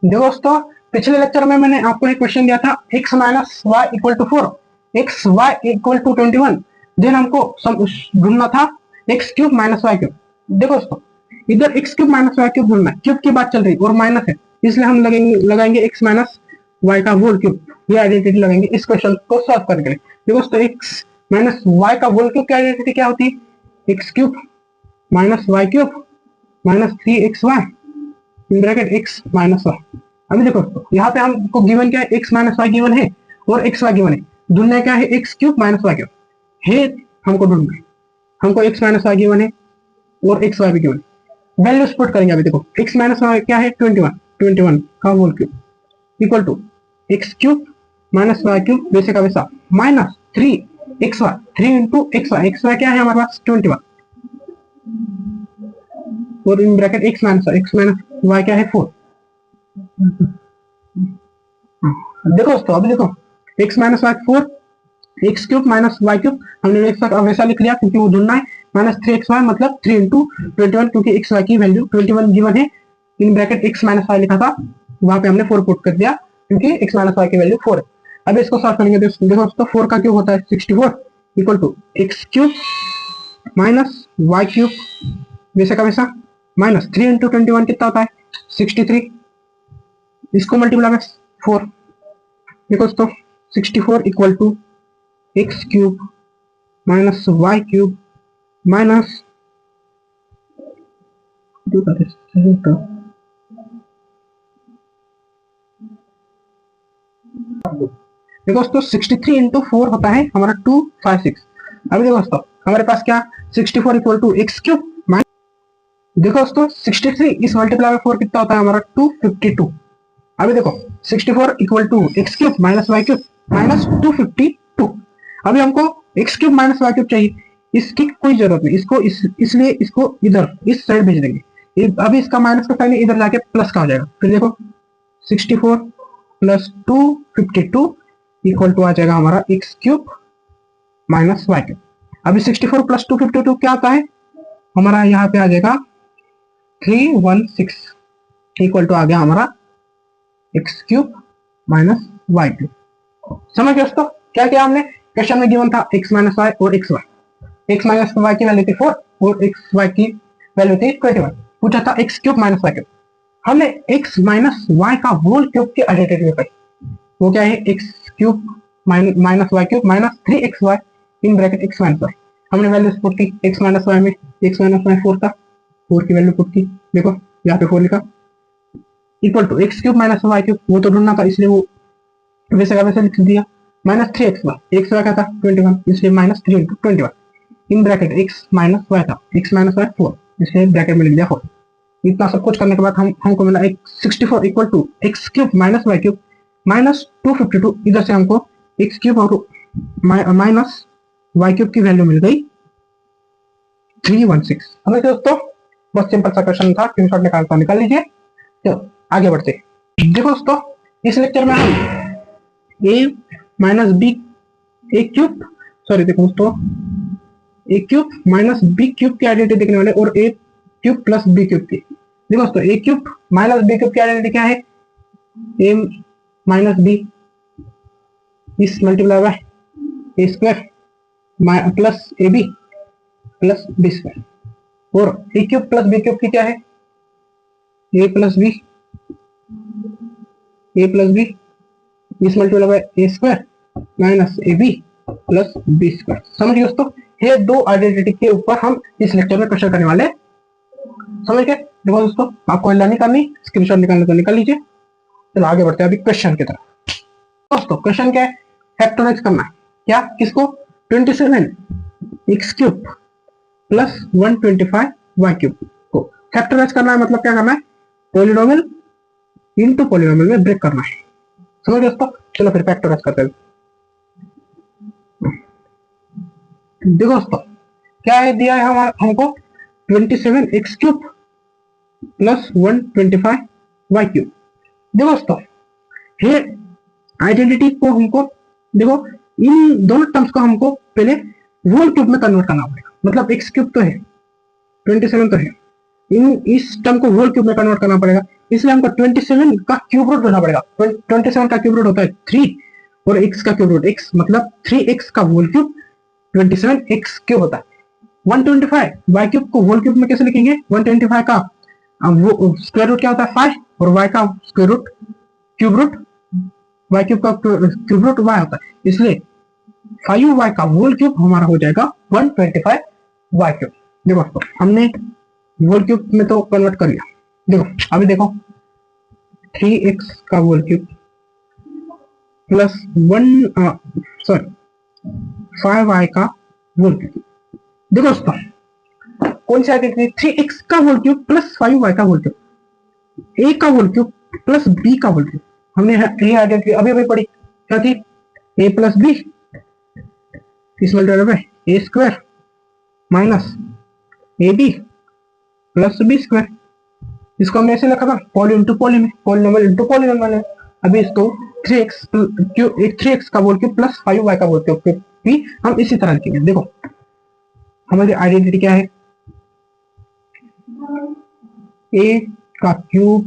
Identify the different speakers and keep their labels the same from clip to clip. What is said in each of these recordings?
Speaker 1: देखो दोस्तों, पिछले लेक्चर में मैंने आपको एक क्वेश्चन दिया था x minus y equal to 4, x y equal to 21। Then हमको ढूंढना था x cube minus y cube. देखो दोस्तों, इधर x cube minus y cube ढूंढना है, क्यूब की बात चल रही और माइनस है, इसलिए हम लगाएंगे एक्स माइनस वाई का होल क्यूब। ये आइडेंटिटी लगाएंगे इस क्वेश्चन को सॉल्व करने के लिए। देखो दोस्तों, एक्स माइनस वाई का होल क्यूब की आइडेंटिटी क्या होती है? X cube minus y cube minus 3xy in bracket x minus y. अभी देखो दोस्तों, यहाँ पे हमको गिवन क्या है? x माइनस वाई गिवन है और x वाई गिवन है। ढूंढना क्या है? x cube minus y cube है हमको ढूंढना है। हमको x माइनस वाई गिवन है और x वाई भी गिवन है। वैल्यूज पुट करेंगे। अभी देखो, x माइनस वाई क्या है? 21 का whole cube equal to x cube minus y cube वैसे का वैसा माइनस 3xy 3 इंटू xy क्या है हमारे पास? 21 और in bracket x minus y क्या है? 4। देखो दोस्तों, अभी देखो x minus y 4, x cube minus y cube हमने वैसा लिख लिया क्योंकि वो ढूंढना है। माइनस 3xy मतलब 3 इंटू 21 क्योंकि xy की वैल्यू 21 गिवन है। In bracket x minus y लिखा था, वहां पे हमने 4 पुट कर दिया क्योंकि x माइनस वाई की वैल्यू 4 है। अब इसको सॉल्व करेंगे। देखो दोस्तों, 4 का क्यूब होता है 64 equal to x cube minus y cube वैसे का वैसा माइनस 3 इंटू 21 कितना होता है? 63। इसको मल्टीप्लाई में 4। देखो दोस्तों, 64 equal to x cube minus y cube minus देखो दोस्तों, 63 इंटू 4 होता है हमारा 256। अभी देखो दोस्तों, हमारे पास क्या 64 equal to x cube minus, देखो दोस्तों 63 इस मल्टीप्लाई में 4 कितना होता है हमारा? 252। अभी देखो 64 equal to x cube minus y cube minus 252। अभी हमको x cube minus y cube चाहिए, इसकी कोई जरूरत नहीं, इसको इसलिए इसको इधर इस साइड भेज देंगे। अभी इसका माइनस का साइन इधर जाके प्लस का हो जाएगा। फिर देखो 64 प्लस 252 इक्वल टू आ जाएगा हमारा x cube minus y cube. अभी 64 प्लस 252 क्या आता है हमारा? यहाँ पे आ जाएगा 316 इक्वल टू आ गया हमारा x cube minus y cube. समझ गए दोस्तों क्या किया हमने? क्वेश्चन में गिवन था एक्स माइनस वाई और x y. X minus y की वैल्यू थी 4 और एक्स वाई की वैल्यू थी 21। पूछा था x cube minus y cube. हमने एक्स माइनस वाई का होल क्यूब की आइडेंटिटी बताई। वो क्या है? X cube minus y cube minus 3xy in bracket x minus y. हमने वैल्यूज पुट की। एक्स माइनस वाई में एक्स माइनस वाई 4 था, 4 की वैल्यू पुट की। देखो यहाँ पे 4 लिखा equal to x cube minus y cube, वो तो ढूंढना था इसलिए वो वैसे का वैसे लिख दिया। माइनस 3xy, एक्स वाई का था 21 इसलिए minus 3 into 21 in bracket x minus y था, एक्स माइनस वाई 4 इसलिए ब्रैकेट में लिख दिया 4। इतना सब कुछ करने के बाद हमको मिला 64 equal to x cube minus y cube minus 252। इधर से हमको एक्स क्यूब और माइनस वाई क्यूब की वैल्यू मिल गई 316। हमें दोस्तों बहुत सिंपल सा क्वेश्चन था, स्क्रीनशॉट निकाल लीजिए। तो आगे बढ़ते। देखो दोस्तों, इस लेक्चर में हम a minus b a cube देखो दोस्तों, a cube minus b cube की आइडेंटिटी देखने वाले और a cube plus b cube की। देखो दोस्तों, a cube minus b cube की आइडेंटिटी क्या है? ए माइनस बी इस multiply by a square plus a b plus b square. और a cube plus b cube की क्या है? ए प्लस बी इस multiply by a square minus a b plus b square. समझ गए दोस्तों? ये दो आइडेंटिटी के ऊपर हम इस लेक्चर में क्वेश्चन करने वाले। समझ गए? देखो दोस्तों, आपको लर्निंग करनी, स्क्रीनशॉट निकालने तो निकाल लीजिए। चलो आगे बढ़ते हैं अभी क्वेश्चन की तरफ। दोस्तों क्वेश्चन क्या है? फैक्टराइज करना है। क्या? किसको? 27 x cube plus 125 y cube को फैक्टराइज करना है। मतलब क्या करना है? पॉलिनोमियल इनटू पॉलिनोमियल में ब्रेक करना है। समझ गए दोस्तों? चलो फिर फैक्टराइज करते हैं। देखो दोस्तों, क्या है दिया है हमको? 27 x cube plus 125 y cube. देखो दोस्तों, ये आइडेंटिटी को हमको, देखो इन दोनों टर्म्स को हमको पहले होल क्यूब में कन्वर्ट करना पड़ेगा। मतलब एक्स क्यूब तो है, 27 तो है, इस टर्म को होल क्यूब में कन्वर्ट करना पड़ेगा, इसलिए हमको 27 का क्यूब रूट लेना पड़ेगा। 27 का क्यूब रूट होता है 3 और x का क्यूब रूट x मतलब 3x का होल क्यूब 27x क्यूब होता है। 125 y क्यूब को होल क्यूब में कैसे लिखेंगे? 125 का वो स्क्वायर रूट क्या होता है 5 और y का square root cube root y cube का क्यूब रूट y होता है, इसलिए 5y का होल क्यूब हमारा हो जाएगा 125 y क्यूब। देखो तो हमने होल क्यूब में तो कन्वर्ट कर लिया। देखो अभी देखो 3x का होल क्यूब प्लस 5y का होल क्यूब। देखो दोस्तों कौन सी आइडेंटिटी? 3x का होल क्यूब प्लस 5y का होल क्यूब, a का होल क्यूब प्लस b का होल क्यूब। हमने ये आइडेंटिटी अभी अभी पढ़ी, क्या थी? a प्लस बी इस multiply by a square minus a b plus b square. इसको हमने ऐसे लिखा था पॉली इंटू पॉली में, पॉलिनोमियल इंटू पॉलिनोमियल में। अभी इसको 3x का होल क्यूब प्लस 5y का होल क्यूब भी हम इसी तरह लिखेंगे। देखो हमारी आइडेंटिटी क्या है? a का क्यूब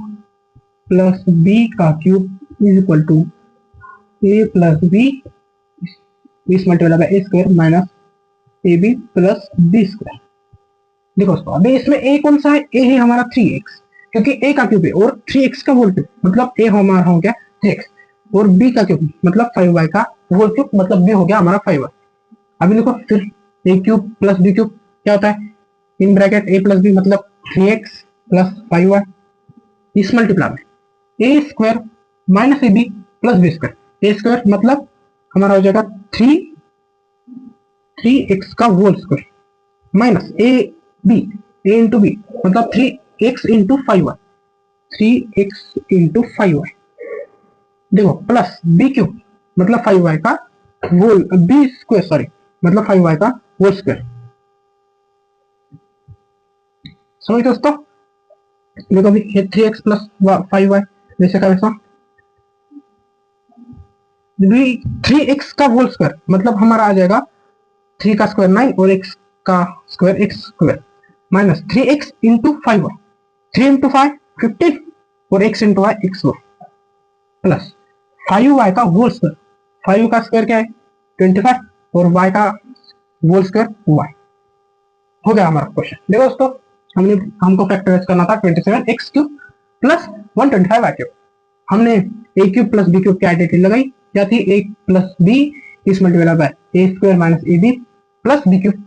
Speaker 1: प्लस b का cube is equal to a plus b is multiply by a square minus a b plus b square. देखो दोस्तों अभी इसमें a कौन सा है? a है हमारा 3x, क्योंकि a का क्यूब है और 3x का होल क्यूब मतलब a हमारा हो गया 3x और b का क्यूब मतलब 5y का होल क्यूब मतलब b हो गया हमारा 5y। अभी देखो फिर a cube plus b cube क्या होता है? In bracket a plus b मतलब 3x plus 5y is multiply में a square minus a b plus b square. a square मतलब हमारा हो जाएगा 3x का whole square minus a into b मतलब 3x into 5y 3x into 5y। देखो plus b cube मतलब 5y का होल बी स्क्वायर सॉरी मतलब 5y का होल स्क्वायर। समझ दोस्तों? देखो अभी 3x प्लस 5y जैसे का वैसा 3x का होल स्क्वायर मतलब हमारा आ जाएगा 3 का स्क्वायर 9 और x का square x square minus 3x into 5y 3 into 5 15 और x into y x plus 5y का होल स्क्वायर 5 का स्क्वायर क्या है 25 और y का होल स्क्वायर y। हो गया हमारा क्वेश्चन। देखो दोस्तों हमको फैक्टराइज करना था 27x cube plus 125y cube. हमने a cube plus b cube की आइडेंटिटी लगाई, क्या थी? a plus b is multiply by a square minus a b plus b cube.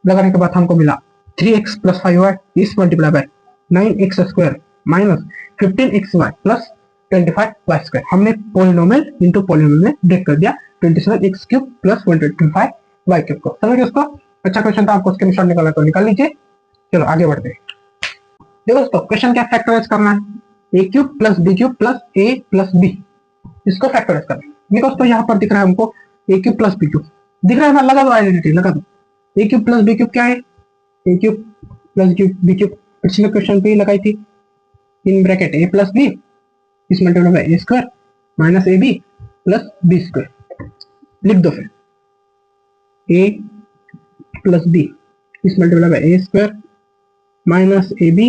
Speaker 1: लगाने के बाद हमको मिला 3x plus 5y is multiply by 9x square minus 15xy plus 25y square. हमने पॉलिनोमियल इंटू पॉलिनोमियल में ब्रेक कर दिया 27x cube plus 125y cube को। समझ गए उसको? अच्छा क्वेश्चन था, आपको स्क्रीनशॉट निकालना तो निकाल लीजिए। चलो आगे बढ़ते हैं। देखो दोस्तों क्वेश्चन क्या फैक्टराइज करना है? a cube plus b cube plus a plus b इसको फैक्टराइज करना है। देखो दोस्तों यहाँ पर दिख रहा है हमको a cube plus b cube दिख रहा है ना, लगा दो आइडेंटिटी लगा दो। a cube plus b cube क्या है? a cube plus b cube पिछले क्वेश्चन पे ही लगाई थी in bracket a plus b is multiply by a square minus a b plus b square. लिख दो फिर a plus b is multiply by a square minus a b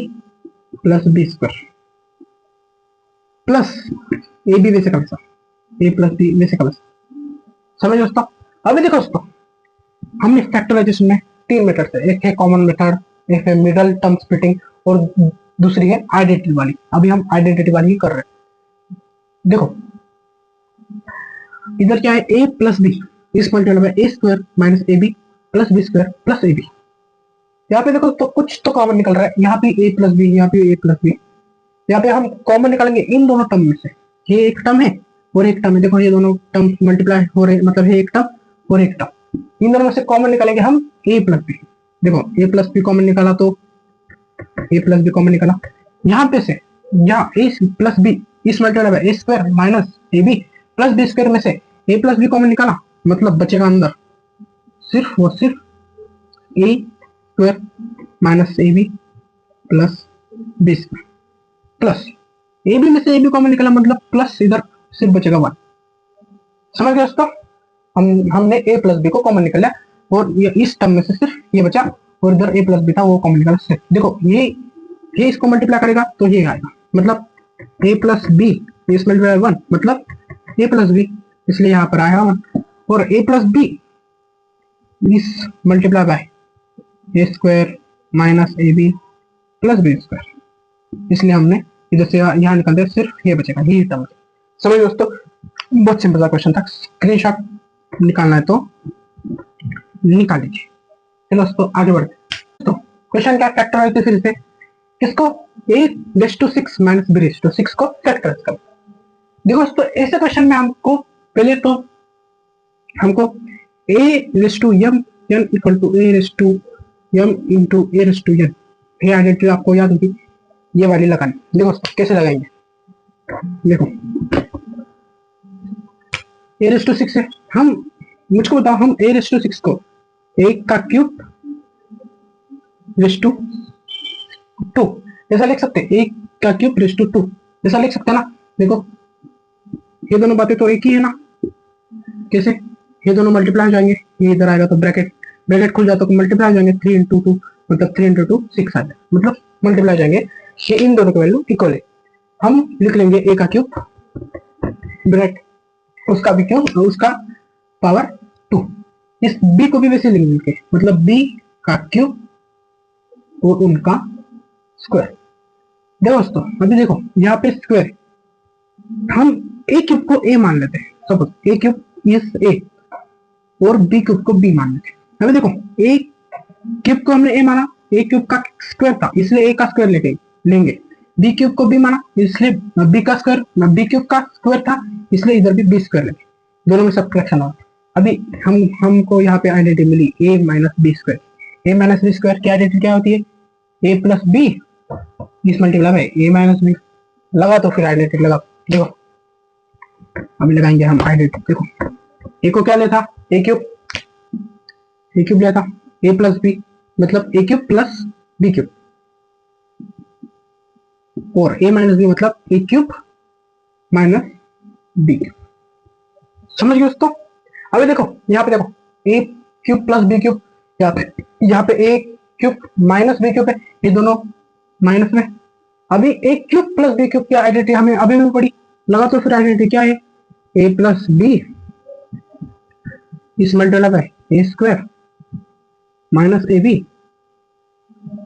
Speaker 1: plus b square plus a b वैसे का वैसा ए plus B वैसे का वैसा। समझ दोस्तों? अभी देखो दोस्तों हमने फैक्टराइजेशन में 3 मेथड है, एक है कॉमन मेथड, एक है मिडल टर्म स्प्लिटिंग और दूसरी है आइडेंटिटी वाली। अभी हम आइडेंटिटी वाली ही कर रहे हैं। देखो इधर क्या है? a प्लस बी इस multiply by a square minus a b plus b square plus a b. यहाँ पे देखो तो कुछ तो कॉमन निकल रहा है, यहाँ पे a प्लस बी यहाँ पे a प्लस बी। यहाँ पे हम कॉमन निकालेंगे इन दोनों टर्म में से, ये एक टर्म है और एक टर्म है। देखो ये दोनों टर्म मल्टीप्लाई हो रहे हैं मतलब ये एक टर्म और एक टर्म, इन दोनों में से कॉमन निकालेंगे हम a प्लस बी। देखो a प्लस बी कॉमन निकाला तो a प्लस बी कॉमन निकाला, यहाँ पे से यहाँ a प्लस बी इस multiply by a square minus a b plus b square में से a प्लस बी कॉमन निकाला मतलब बचेगा अंदर सिर्फ वो सिर्फ a square minus a b plus b square plus a b में से ए बी कॉमन निकाला मतलब प्लस इधर सिर्फ बचेगा 1। समझ गए दोस्तों? हमने a प्लस बी को कॉमन निकाला और ये इस टर्म में से सिर्फ ये बचा और इधर a प्लस बी था वो कॉमन निकाला सिर्फ। देखो ये ये इसको मल्टीप्लाई करेगा तो ये आएगा, मतलब a प्लस बी इस मल्टीप्लाई 1 मतलब a प्लस बी, इसलिए यहाँ पर आएगा 1। और a प्लस बी इस multiply by a square minus a b plus b square, इसलिए हमने इधर से यहाँ निकाल दिया, सिर्फ ये बचेगा, ये टर्म। समझ दोस्तों, बहुत सिंपल सा क्वेश्चन था। स्क्रीनशॉट निकालना है तो निकाल लीजिए। चलो दोस्तों आगे बढ़ते। तो क्वेश्चन क्या फैक्टराइज फिर से किसको, a⁻6 माइनस b⁻6 को फैक्टराइज करो। देखो दोस्तों ऐसे क्वेश्चन में हमको पहले तो हमको a⁻m n equal to a⁻m into a⁻n, ये आइडेंटिटी आपको याद होगी, ये वाली लगानी। देखो कैसे लगाएंगे, देखो a⁻6 है, हम मुझको बताओ हम a⁻6 को 1 का क्यूब रेज़ टू 2 ऐसा लिख सकते हैं, 1 का क्यूब रेज़ टू 2 ऐसा लिख सकते हैं ना। देखो ये दोनों बातें तो एक ही है ना, कैसे, ये दोनों मल्टीप्लाई हो जाएंगे, ये इधर आएगा तो ब्रैकेट खुल जाता तो मल्टीप्लाई हो जाएंगे, 3 इंटू 2 मतलब 3 इंटू 2 6 आ जाए, मतलब मल्टीप्लाई हो जाएंगे। ये इन दोनों की वैल्यू इक्वल है, हम लिख लेंगे a का क्यूब ब्रैकेट उसका भी क्यूब उसका पावर 2, इस b को भी वैसे लिख लेंगे, मतलब b का क्यूब और उनका स्क्वायर। देखो दोस्तों अभी देखो यहाँ पे स्क्वायर, हम a क्यूब को a मान लेते हैं, suppose a cube is a और b क्यूब को b मान लेते हैं। अभी देखो a क्यूब को हमने a माना, a क्यूब का स्क्वायर था इसलिए a का स्क्वायर लेंगे, b क्यूब को b माना इसलिए b का स्क्वायर, b क्यूब का स्क्वायर था इसलिए इधर भी b स्क्वायर लेंगे, दोनों में सब्ट्रैक्शन होगा। अभी हमको यहाँ पे आइडेंटिटी मिली a minus b square, a minus b square की आइडेंटिटी क्या होती है, a प्लस बी इस multiply by a minus b, लगा तो फिर आइडेंटिटी लगा। देखो अभी लगाएंगे हम आइडेंटिटी, देखो a को क्या लेता, a क्यूब लेता, a प्लस बी मतलब a cube plus b cube, और a माइनस बी मतलब a cube minus b cube. समझ गए दोस्तों। अभी देखो यहाँ पे देखो a cube plus b cube, यहाँ पे a cube minus b cube है, ये दोनों माइनस में। अभी a cube plus b cube की आइडेंटिटी हमें अभी भी पड़ी, लगा तो फिर आइडेंटिटी क्या है, a प्लस बी इस multiply by a square minus a b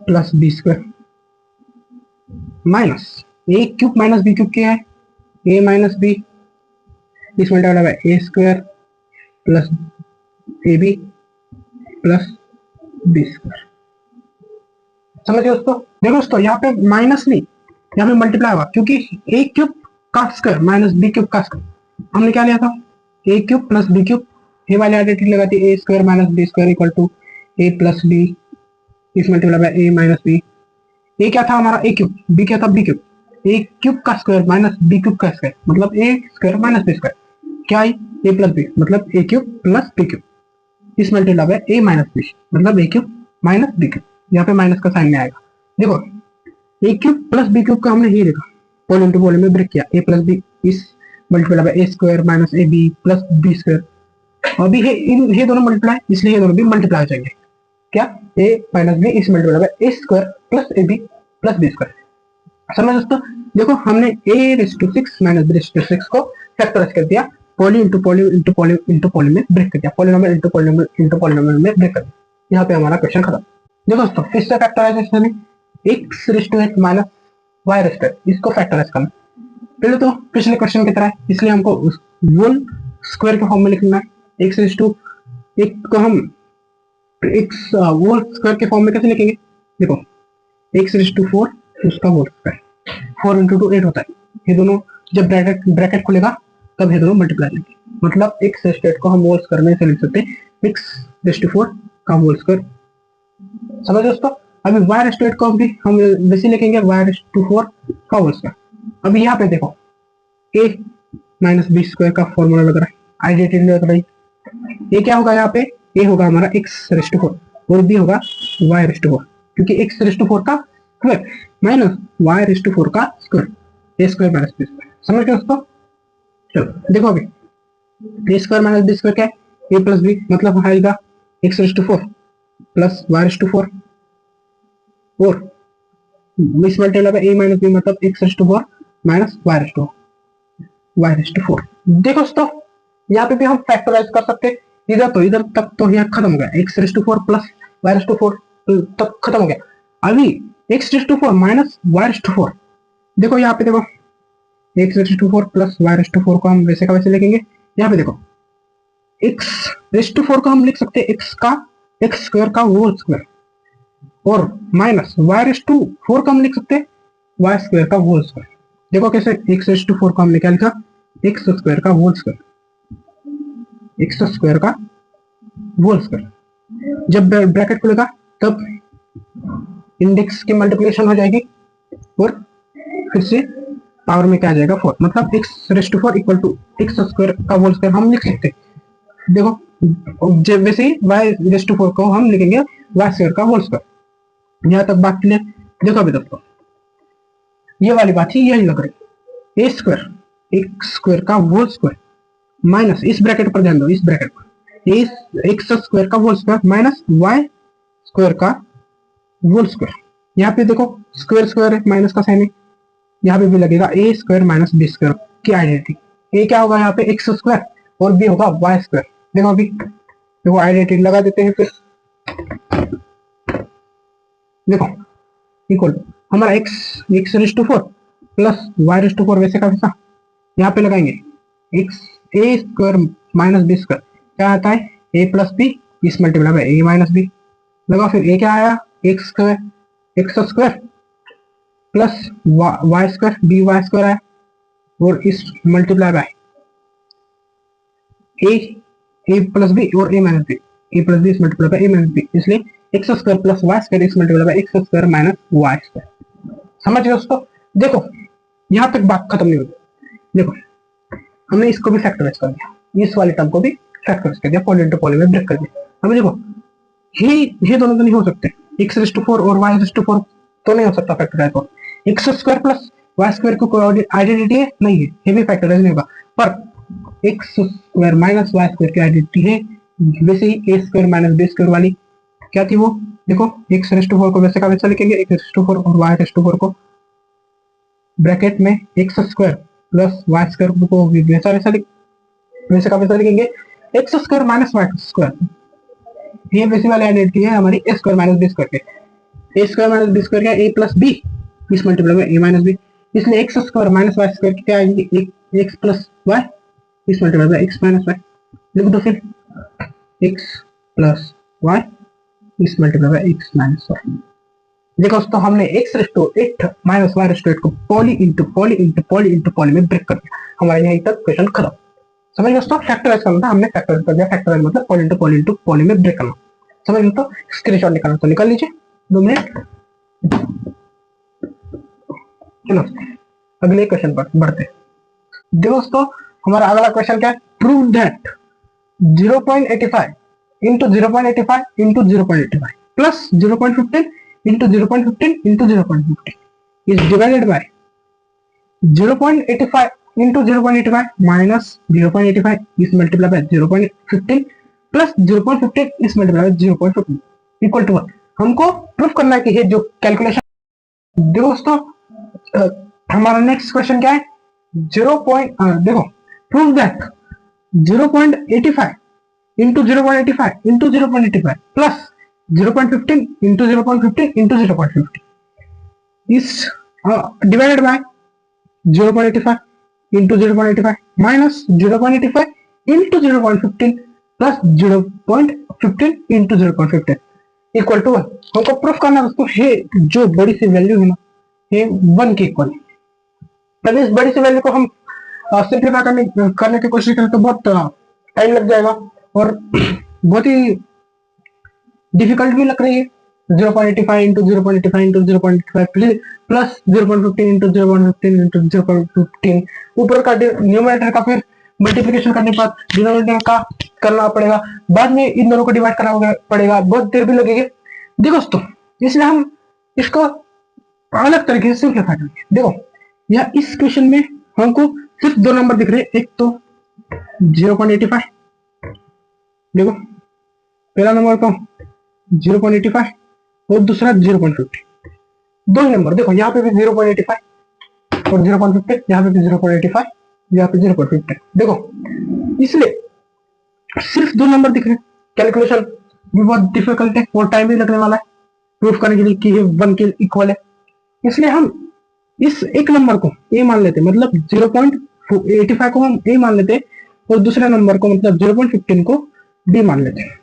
Speaker 1: plus b square minus a cube minus b cube क्या है, ए माइनस बी इस multiply by a square plus a b plus b square. समझ गए दोस्तों। देखो दोस्तों यहाँ पे माइनस नहीं, यहाँ पे मल्टीप्लाई हुआ क्योंकि ए क्यूब का स्क्वायर माइनस बी क्यूब का स्क्वायर, हमने क्या लिया था a cube plus b cube, ये वाली आइडेंटिटी लगाती है, a square minus b square equal to a plus b इस multiply by a minus b. A क्या था हमारा ए क्यूब, बी क्या था बी क्यूब, ए क्यूब का स्क्वायर माइनस बी क्यूब का स्क्वायर मतलब a square minus b square, क्या आई ए प्लस बी मतलब a cube plus b cube is multiply by a minus b मतलब a cube minus b cube, यहाँ पे minus का sign नहीं आएगा। देखो a cube plus b cube का हमने ये देखा पोल इंटू पोल में ब्रेक किया, ए प्लस बी इस multiply by a square minus a b plus b square, अभी ये दोनों मल्टीप्लाई इसलिए ये दोनों भी मल्टीप्लाई हो जाएंगे, क्या a माइनस बी इस multiply by a square plus a b plus b square. समझ दोस्तों। देखो हमने a⁻6 माइनस b⁻6 को फैक्टराइज कर दिया, poly into poly into poly into poly में ब्रेक कर दिया, polynomial into polynomial into polynomial में ब्रेक कर दिया, यहाँ पे हमारा क्वेश्चन खत्म। देखो दोस्तों इससे फैक्टराइजेशन है x⁻8 माइनस y⁻8 इसको फैक्टराइज करना, पहले तो पिछले क्वेश्चन की तरह है इसलिए हमको होल स्क्वायर के फॉर्म में लिखना है, x⁻8 को हम x होल स्क्वायर के फॉर्म में कैसे लिखेंगे, देखो x⁻4 उसका होल स्क्वायर, 4 इंटू 2 8 होता है, ये दोनों जब ब्रैकेट खुलेगा तब ये दोनों मल्टीप्लाई लेंगे, मतलब x⁻8 को हम होल स्क्वायर में से लिख सकते हैं x⁻4 का होल स्क्वायर। समझ दोस्तों। अभी y⁻8 को हम वैसे लिखेंगे y⁻4 का होल स्क्वायर। अभी यहाँ पे देखो a माइनस बी स्क्वायर का फॉर्मूला लग रहा है, आइडेंटिटी लग रही है, ये क्या होगा यहाँ पे a होगा हमारा x⁻4 और b होगा y⁻4 क्योंकि x⁻4 का स्क्वायर माइनस y⁻4 का square, a square minus b square. समझ गए दोस्तों। चलो देखो अभी a square minus b square क्या है, a प्लस बी मतलब आएगा x⁻4 प्लस y⁻4 और is multiply by a minus b मतलब x raised to 4 minus y raised to 4। देखो दोस्तों यहाँ पे भी हम फैक्टराइज कर सकते हैं, इधर तो इधर तक तो यहाँ खत्म हो गया, x raised to 4 plus y raised to 4 तक खत्म हो गया। अभी x raised to 4 minus y raised to 4, देखो यहाँ पे देखो x raised to 4 plus y raised to 4 को हम वैसे का वैसे लिखेंगे। यहाँ पे देखो x रेस्ट टू 4 को हम लिख सकते हैं x स्क्वायर का होल स्क्वायर, और माइनस y रेस्ट टू 4 को हम लिख सकते हैं y स्क्वायर का होल स्क्वायर। देखो कैसे x रेस्ट टू 4 को हमने क्या लिखा, x स्क्वायर का होल स्क्वायर, x स्क्वायर का होल स्क्वायर। जब ब्रैकेट खुलेगा तब इंडेक्स की मल्टीप्लिकेशन हो जाएगी और फिर से पावर में क्या आ जाएगा 4, मतलब x raised to 4 equal to x square का होल स्क्वायर हम लिख सकते हैं। देखो जब वैसे ही y रेस्ट टू 4 को हम लिखेंगे y स्क्वायर का होल स्क्वायर। यहाँ तक बात क्लियर। देखो अभी दोस्तों ये वाली बात ही यही लग रही, a स्क्वायर x स्क्वायर का होल स्क्वायर माइनस, इस ब्रैकेट पर ध्यान दो, इस ब्रैकेट पर x स्क्वायर का whole square minus y square का होल स्क्वायर। यहाँ पे देखो स्क्वायर स्क्वायर है, माइनस का साइन है, यहाँ पे भी लगेगा a square minus b square की आइडेंटिटी। a क्या होगा यहाँ पे x स्क्वायर और b होगा y स्क्वायर। देखो अभी देखो आइडेंटिटी लगा देते हैं, फिर देखो इक्वल टू हमारा x raised to 4 plus y raised to 4 वैसे का वैसा यहाँ पे लगाएंगे, x a square minus b square क्या आता है a plus b, is multiply by a minus b लगा, फिर a क्या आया x square plus y square b y square आया, और is multiply by a plus b और a minus b, a plus b is multiply by a minus b, इसलिए x square plus y square इस multiply by x square minus y square. समझ गए दोस्तों। देखो यहाँ तक बात खत्म नहीं होगी। देखो हमने इसको भी फैक्टराइज कर दिया, इस वाले टर्म को भी फैक्टराइज कर दिया, पॉली इंटू पॉली में ब्रेक कर दिया। अभी देखो ये दोनों तो नहीं हो सकते, x रेस्ट टू 4 और y रेस्ट टू 4 तो नहीं हो सकता फैक्टराइज हो। x square plus y square को कोई आइडेंटिटी है नहीं है, ये भी फैक्टराइज नहीं होगा, पर x square minus y square की आइडेंटिटी है। वैसे ही a square minus b square वाली क्या थी वो, देखो x रेस्ट टू 4 को वैसे का वैसा लिखेंगे, x रेस्ट टू 4 और y रेस्ट टू 4 को ब्रैकेट में x square plus y square को वैसे का वैसा लिखेंगे, x square minus y square, ये वैसी वाली आइडेंटिटी है हमारी a square minus b square के। a square minus b square क्या, a plus b is multiply में a माइनस b, इसलिए x square minus y square की क्या आएगी, x प्लस y इस मल्टीप्लाई में x माइनस y। लिख दो फिर x प्लस y इस मल्टीप्लाई में x माइनस y। देखो दोस्तों हमने x raised to 8 minus y raised to 8 को poly into poly into poly into poly में ब्रेक कर दिया, हमारे यहाँ तक क्वेश्चन खत्म। समझ दोस्तों फैक्टराइज करना था, हमने फैक्टराइज कर दिया, फैक्टराइज मतलब पॉली इंटू पॉली में ब्रेक करना। समझ दोस्तों स्क्रीनशॉट निकालना तो निकाल लीजिए 2 मिनट। चलो अगले क्वेश्चन पर बढ़ते हैं। देखो दोस्तों हमारा अगला क्वेश्चन क्या है, prove that 0.85 into 0.85 into 0.85 plus 0.15 into 0.15 into 0.15 is divided by 0.85 into 0.85 minus 0.85 इस मल्टीप्लाई बाय 0.15 प्लस 0.15 इस मल्टीप्लाई बाय 0.15 इक्वल टू 1। हमको प्रूफ करना है कि ये जो कैलकुलेशन। दोस्तों हमारा नेक्स्ट क्वेश्चन क्या है, देखो prove that 0.85 into 0.85 into 0.85 plus 0.15 into 0.15 into 0.15 is divided by 0.85 into 0.85 minus 0.85 into 0.15 plus 0.15 into 0.15 equal to 1। हमको प्रूफ करना है दोस्तों ये जो बड़ी सी वैल्यू है ना ये 1 के इक्वल है। तभी इस बड़ी सी वैल्यू को हम सिंप्लीफाई करने की कोशिश करें तो बहुत टाइम लग जाएगा और बहुत ही डिफिकल्ट भी लग रही है। 0.85 into 0.85 into 0.85 plus 0.15 into 0.15 into 0.15 ऊपर का न्यूमरेटर का फिर मल्टीप्लिकेशन करने के बाद डिनोमिनेटर का करना पड़ेगा, बाद में इन दोनों को डिवाइड करना पड़ेगा, बहुत देर भी लगेगी। देखो दोस्तों इसलिए हम इसको अलग तरीके से सिंप्लीफाई करेंगे। देखो यह इस क्वेश्चन में हमको सिर्फ 2 नंबर दिख रहे हैं, एक तो 0.85, देखो पहला नंबर का 0.85 और दूसरा 0.50। दो ही नंबर, देखो यहाँ पे भी 0.85 और 0.50, यहाँ पे भी 0.85, यहाँ पे 0.50। देखो इसलिए सिर्फ दो नंबर दिख रहे हैं, कैलकुलेशन भी बहुत डिफिकल्ट है और टाइम भी लगने वाला है प्रूफ करने के लिए कि ये 1 के इक्वल है। इसलिए हम इस एक नंबर को ए मान लेते, मतलब 0.85 को हम ए मान लेते और दूसरे नंबर को मतलब 0.15 को बी मान लेते हैं,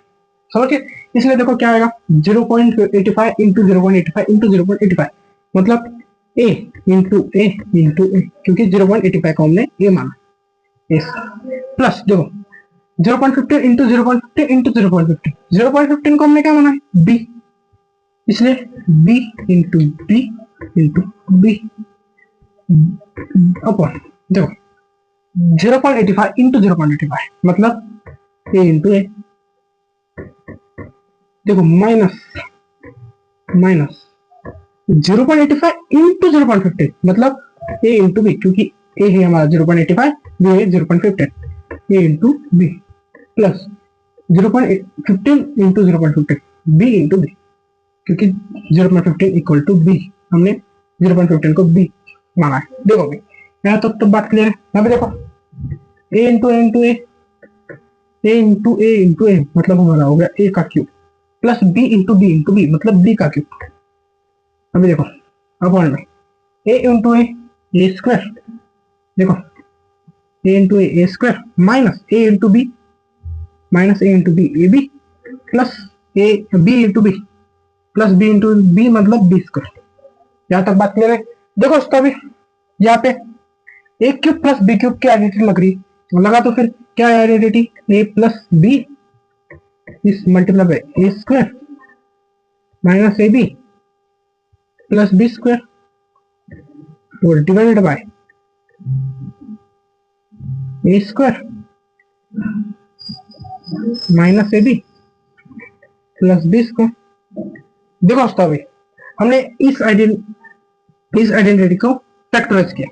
Speaker 1: समझिए। इसलिए देखो क्या आएगा, 0.85 इंटू 0.85 इंटू 0.85 मतलब ए इंटू ए, क्योंकि 0.85 को हमने ए माना, इस प्लस देखो 0.15 इंटू 0.15 इंटू 0.15, 0.15 को हमने क्या माना है, बी, इसलिए b into b into b upon देखो 0.85 इंटू 0.85 मतलब ए इंटू ए, देखो माइनस 0.85 इंटू 0.15 मतलब ए इंटू बी, क्योंकि ए है हमारा 0.85, बी है 0.15, a into b plus 0.15 into 0.15 b into b, क्योंकि 0.15 इक्वल टू बी, हमने 0.15 को बी माना है। देखो भाई यहाँ तो बात क्लियर है। यहाँ पे देखो a into a into a, a into a into a मतलब हमारा हो गया ए का cube plus b into b मतलब बी का क्यूब। अभी देखो अपॉन में ए इंटू ए स्क्वायर, देखो a into a square minus a into b a b plus a b into b plus b into b मतलब b square. यहाँ तक बात क्लियर है। देखो उसका भी यहाँ पे a cube plus b cube की आइडेंटिटी लग रही है, लगा तो फिर क्या है आइडेंटिटी, ए प्लस बी इस multiply by a square minus a b plus b square और divided by a square minus a b plus b square. देखो उसका भी हमने इस आइडेंटिटी को फैक्टराइज किया।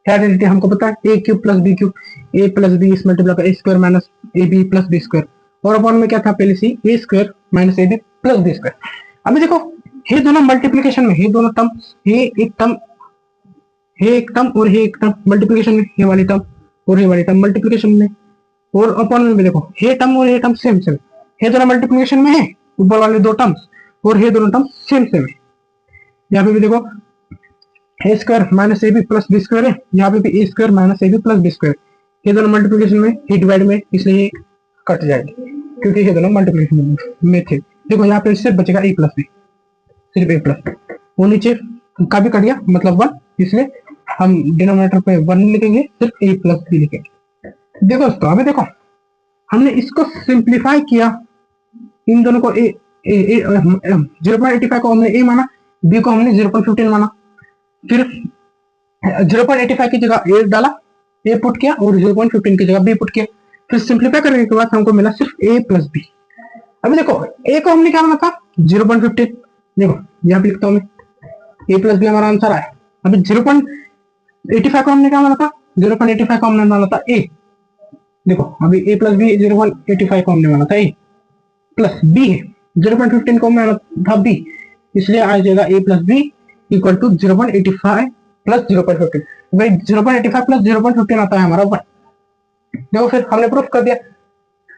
Speaker 1: आइडेंटिटी हमको पता है a cube plus b cube, a plus b इस मल्टीप्लाई का a square minus a b plus b square, और अपॉन में क्या था पहले से a square minus a b plus b square. अभी देखो ये दोनों मल्टीप्लिकेशन में, ये दोनों टर्म, ये एक टर्म और ये एक टर्म मल्टीप्लिकेशन में, ये वाली टर्म और ये वाली टर्म मल्टीप्लिकेशन में, और अपॉन में भी देखो ये टर्म और ये टर्म सेम सेम, ये दोनों मल्टीप्लिकेशन में है ऊपर वाले दो टर्म्स, और ये दोनों टर्म सेम सेम है। यहाँ पे भी देखो a square minus a b plus b square है, यहाँ पे भी a square minus a b plus b square, ये दोनों मल्टीप्लिकेशन में, ये डिवाइड में, इसलिए ये कट जाएगी क्योंकि ये दोनों मल्टीप्लिकेशन में थे। देखो यहाँ पे सिर्फ बचेगा ए प्लस बी, सिर्फ ए प्लस, वो नीचे का भी कट गया मतलब 1, इसलिए हम डिनोमिनेटर पे 1 लिखेंगे, सिर्फ ए प्लस बी लिखेंगे। देखो दोस्तों अभी देखो हमने इसको सिंप्लीफाई किया, इन दोनों को 0.85 को हमने ए माना, बी को हमने 0.15 माना, फिर 0.85 की जगह ए डाला, ए पुट किया, और 0.15 की जगह बी पुट किया, फिर सिंप्लीफाई करने के बाद हमको मिला सिर्फ ए प्लस बी। अभी देखो ए को हमने क्या माना था 0.15, देखो यहाँ पे लिखता हूँ मैं, ए प्लस बी हमारा आंसर आया। अभी 0.85 को हमने क्या माना था, 0.85 को हमने माना था ए, देखो अभी ए प्लस बी 0.85 को हमने माना था ए, प्लस बी है 0.15 को माना था बी, इसलिए आ जाएगा a plus b equal to 0.85 plus 0.15। भाई 0.85 प्लस 0.15 आता है हमारा 1। देखो फिर हमने प्रूफ कर दिया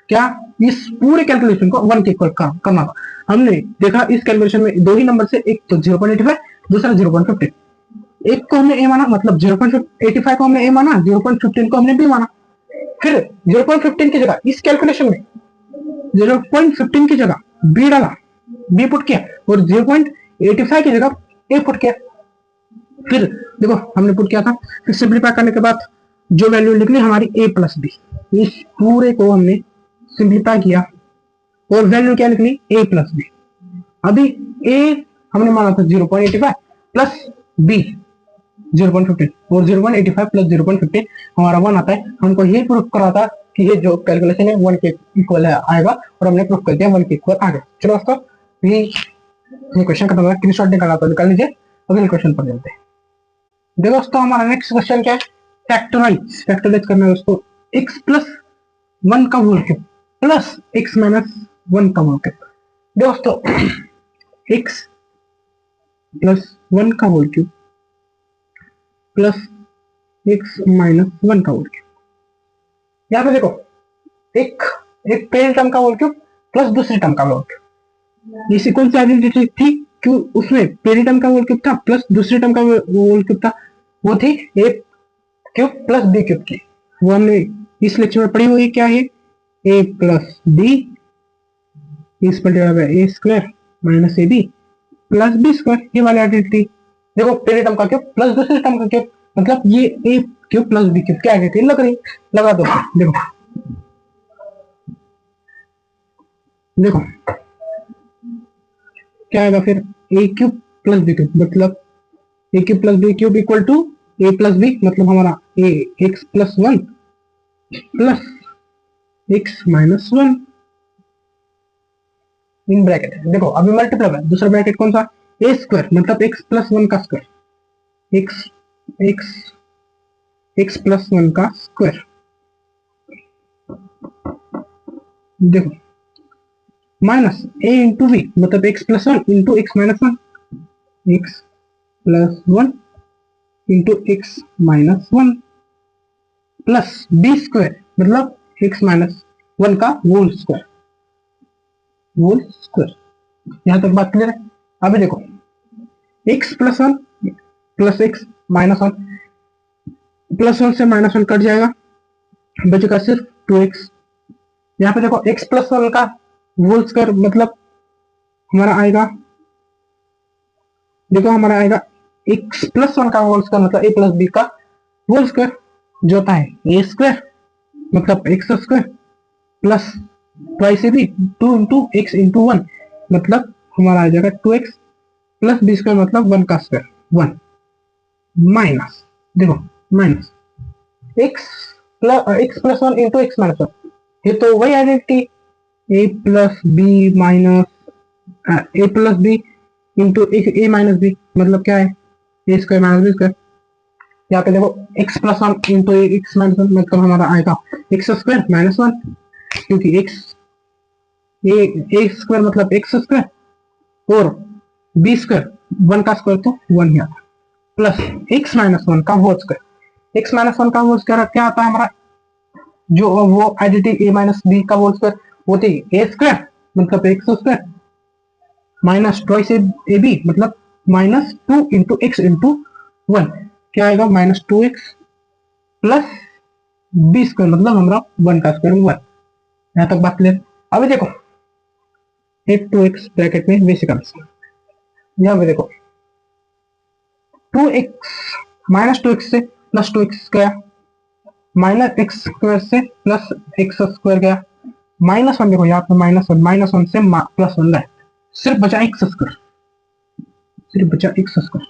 Speaker 1: क्या, इस पूरे कैलकुलेशन को 1 के इक्वल करना था। हमने देखा इस कैलकुलेशन में दो ही नंबर से, एक तो 0.85 दूसरा 0.15, एक को हमने ए माना मतलब 0.85 को हमने ए माना, 0.15 को हमने बी माना, फिर 0.15 की जगह इस कैलकुलेशन में 0.15 की जगह बी डाला, बी पुट किया, और 0.85 की जगह ए पुट किया। फिर देखो हमने पुट किया था, फिर सिंप्लीफाई करने के बाद जो वैल्यू निकली हमारी ए प्लस बी, इस पूरे को हमने सिंप्लीफाई किया और वैल्यू क्या निकली ए प्लस बी। अभी ए हमने माना था 0.85 प्लस बी 0.15, और 0.85 प्लस 0.15 हमारा 1 आता है। हमको ये प्रूफ करा था कि ये जो कैलकुलेशन है 1 के इक्वल आएगा, और हमने प्रूफ कर दिया 1 के इक्वल आ गया। चलो दोस्तों ये क्वेश्चन खत्म हुआ, स्क्रीनशॉट निकाला तो निकाल लीजिए, अगले क्वेश्चन पर चलते हैं। देखो दोस्तों हमारा नेक्स्ट क्वेश्चन क्या है, फैक्टराइज करना है दोस्तों, x प्लस 1 का whole cube plus x minus 1 का होल क्यूब। दोस्तों x प्लस 1 का whole cube plus x minus 1 का होल क्यूब। यहाँ पे देखो एक एक पहले टर्म का होल क्यूब प्लस दूसरी टर्म का होल क्यूब। इसी कौन सी आइडेंटिटी थी? क्यों उसमें पहली टर्म का होल क्यूब था प्लस दूसरी टर्म का होल क्यूब था, वो थी a cube plus b cube की। वो हमने इस लेक्चर में पढ़ी हुई क्या है? a प्लस b इस पर divide by a square minus ab plus b square. ये वाली आइडेंटिटी देखो, पहले टर्म का क्यूब प्लस दूसरे टर्म का क्यूब, मतलब ये a cube plus b cube क्या आइडेंटिटी लग रही, लगा दो। देखो देखो क्या आएगा फिर, a cube plus b cube, मतलब a cube plus b cube equal to a plus b, मतलब हमारा a x plus 1 plus x minus 1 in bracket. देखो अभी मल्टीप्लाई है, दूसरा ब्रैकेट कौन सा? a स्क्वायर, मतलब x प्लस 1 का square, x x x plus 1 का स्क्वायर। देखो माइनस a इंटू बी, मतलब x plus 1 into x minus 1, x plus 1 into x minus 1 plus b square, मतलब x माइनस 1 का होल स्क्वायर, होल स्क्वायर। यहां तक बात clear है? अभी देखो x plus 1 plus x minus 1, plus 1 से माइनस 1 कट जाएगा, बचेगा सिर्फ 2x। यहाँ पे देखो x प्लस 1 का होल स्क्वायर, मतलब हमारा आएगा, देखो हमारा आएगा x प्लस 1 का होल स्क्वायर, मतलब a प्लस b का होल स्क्वायर, जो होता है a स्क्वायर मतलब x square plus twice ab 2 into x into 1, मतलब हमारा आ जाएगा 2x प्लस b स्क्वायर, मतलब 1 का स्क्वायर 1 माइनस, देखो minus x plus 1 into x minus 1, ये तो वही identity a plus b minus a plus b into a minus b, मतलब क्या है a square minus b square. यहाँ पे देखो x plus 1 into x minus 1, मतलब हमारा आएगा एक्स स्क्वायर माइनस 1, क्योंकि x ए स्क्वायर मतलब एक्स स्क्वायर और बी स्क्वायर 1 का स्क्वायर तो 1 ही आता है, प्लस x माइनस 1 का होल स्क्वायर। x माइनस 1 का होल स्क्वायर क्या आता है हमारा, जो वो आइडेंटिटी a माइनस बी का होल स्क्वायर होती है ए स्क्वायर मतलब x square minus twice a b, मतलब माइनस 2 इंटू एक्स इंटू 1, क्या आएगा minus 2x plus b square, मतलब हमारा 1 का स्क्वायर 1। यहाँ तक बात क्लियर? अभी देखो 2x ब्रैकेट में बेसिकल, यहाँ पे देखो 2x माइनस 2x से प्लस 2x गया, माइनस एक्स स्क्वायर से प्लस एक्स स्क्वायर गया, माइनस 1, देखो यहाँ पे माइनस 1 से प्लस 1 गया, सिर्फ बचा एक्स स्क्वायर, सिर्फ बचा एक्स स्क्वायर,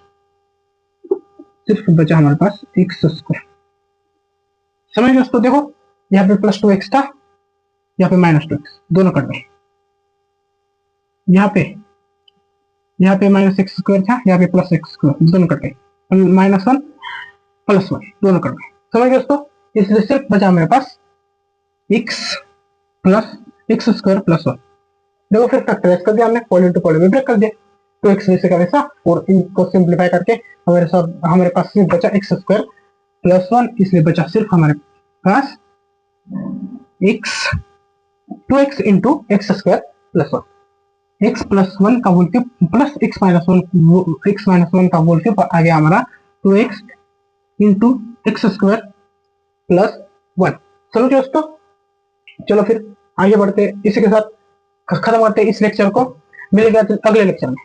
Speaker 1: सिर्फ बचा हमारे पास एक्स स्क्वायर। समझ गए उसको? देखो यहाँ पे प्लस 2x था, यहाँ पे माइनस 2x, दोनों कट गए। यहाँ पे माइनस एक्स स्क्वायर था, यहाँ पे प्लस एक्स स्क्वायर, दोनों कट गए। माइनस 1 प्लस 1 दोनों कट गए। समझ गए उसको? इसलिए सिर्फ बचा मेरे पास x plus x square plus 1। देखो फिर फैक्टराइज कर दिया हमने, पॉली टू पॉली में ब्रेक कर दिया, तो एक्स वैसे का वैसा, और इनको सिंप्लीफाई करके हमारे पास सिर्फ बचा एक्स स्क्वायर प्लस 1, इसलिए बचा सिर्फ हमारे पास x 2x into x square plus 1, x plus 1 का whole cube plus x minus 1 का होल क्यूब आ गया हमारा 2x into x square plus 1। समझो दोस्तों? चलो फिर आगे बढ़ते, इसी के साथ खत्म करते इस लेक्चर को, मिलेगा अगले लेक्चर में।